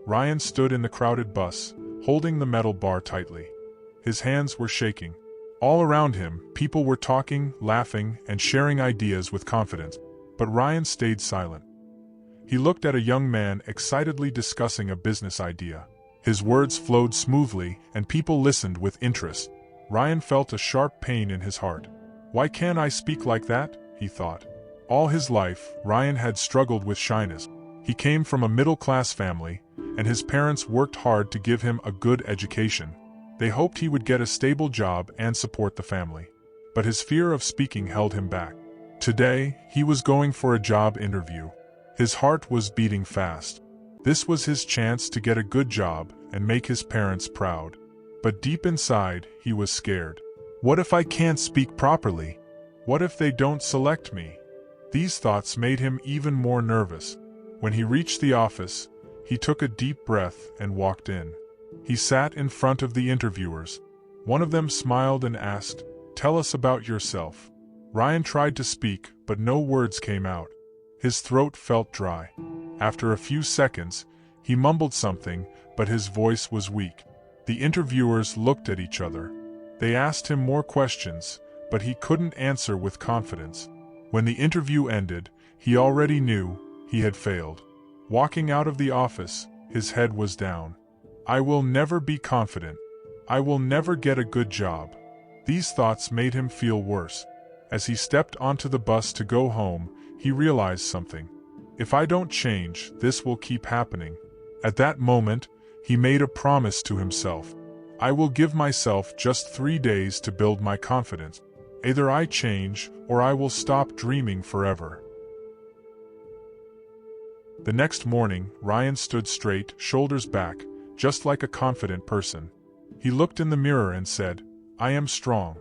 Ryan stood in the crowded bus, holding the metal bar tightly. His hands were shaking. All around him, people were talking, laughing, and sharing ideas with confidence. But Ryan stayed silent. He looked at a young man excitedly discussing a business idea. His words flowed smoothly, and people listened with interest. Ryan felt a sharp pain in his heart. Why can't I speak like that? He thought. All his life, Ryan had struggled with shyness. He came from a middle-class family, and his parents worked hard to give him a good education. They hoped he would get a stable job and support the family. But his fear of speaking held him back. Today, he was going for a job interview. His heart was beating fast. This was his chance to get a good job and make his parents proud. But deep inside, he was scared. What if I can't speak properly? What if they don't select me? These thoughts made him even more nervous. When he reached the office, he took a deep breath and walked in. He sat in front of the interviewers. One of them smiled and asked, "Tell us about yourself." Ryan tried to speak, but no words came out. His throat felt dry. After a few seconds, he mumbled something, but his voice was weak. The interviewers looked at each other. They asked him more questions, but he couldn't answer with confidence. When the interview ended, he already knew he had failed. Walking out of the office, his head was down. I will never be confident. I will never get a good job. These thoughts made him feel worse. As he stepped onto the bus to go home, he realized something. If I don't change, this will keep happening. At that moment, he made a promise to himself. I will give myself just 3 days to build my confidence. Either I change, or I will stop dreaming forever. The next morning, Ryan stood straight, shoulders back, just like a confident person. He looked in the mirror and said, I am strong.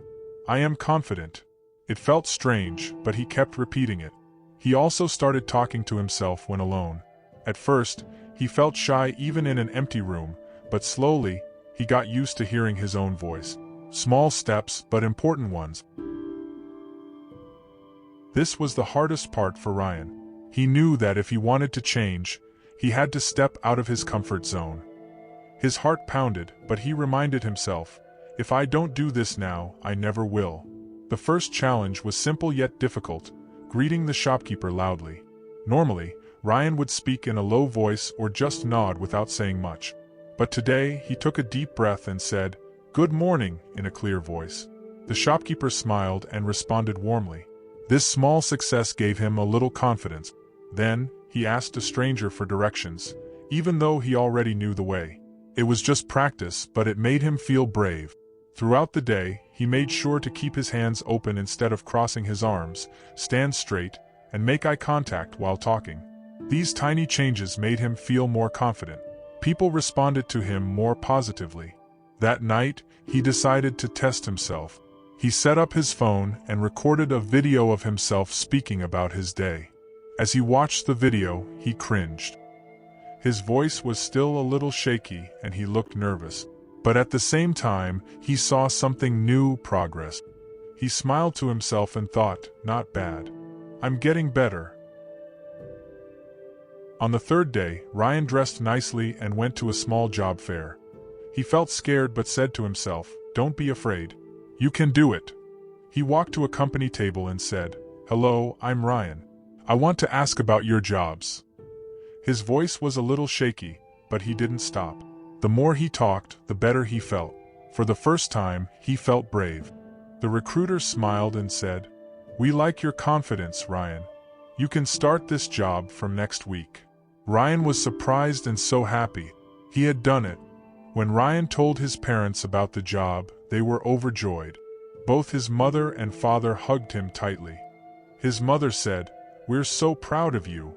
I am confident. It felt strange, but he kept repeating it. He also started talking to himself when alone. At first, he felt shy even in an empty room, but slowly, he got used to hearing his own voice. Small steps, but important ones. This was the hardest part for Ryan. He knew that if he wanted to change, he had to step out of his comfort zone. His heart pounded, but he reminded himself, if I don't do this now, I never will. The first challenge was simple yet difficult, greeting the shopkeeper loudly. Normally, Ryan would speak in a low voice or just nod without saying much. But today, he took a deep breath and said, "Good morning," in a clear voice. The shopkeeper smiled and responded warmly. This small success gave him a little confidence. Then, he asked a stranger for directions, even though he already knew the way. It was just practice, but it made him feel brave. Throughout the day, he made sure to keep his hands open instead of crossing his arms, stand straight, and make eye contact while talking. These tiny changes made him feel more confident. People responded to him more positively. That night, he decided to test himself. He set up his phone and recorded a video of himself speaking about his day. As he watched the video, he cringed. His voice was still a little shaky and he looked nervous. But at the same time, he saw something new progress. He smiled to himself and thought, not bad. I'm getting better. On the third day, Ryan dressed nicely and went to a small job fair. He felt scared but said to himself, don't be afraid. You can do it. He walked to a company table and said, Hello, I'm Ryan. I want to ask about your jobs. His voice was a little shaky, but he didn't stop. The more he talked, the better he felt. For the first time, he felt brave. The recruiter smiled and said, We like your confidence, Ryan. You can start this job from next week. Ryan was surprised and so happy. He had done it. When Ryan told his parents about the job, they were overjoyed. Both his mother and father hugged him tightly. His mother said, We're so proud of you.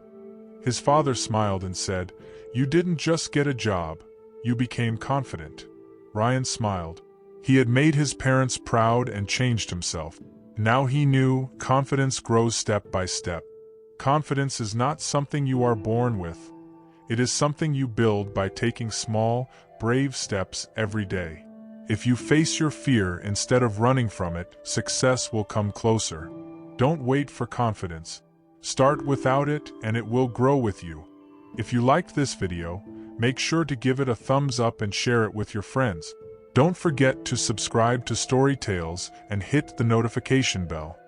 His father smiled and said, You didn't just get a job, you became confident. Ryan smiled. He had made his parents proud and changed himself. Now he knew confidence grows step by step. Confidence is not something you are born with. It is something you build by taking small, brave steps every day. If you face your fear instead of running from it, success will come closer. Don't wait for confidence. Start without it and it will grow with you. If you liked this video, make sure to give it a thumbs up and share it with your friends. Don't forget to subscribe to Story Tales and hit the notification bell.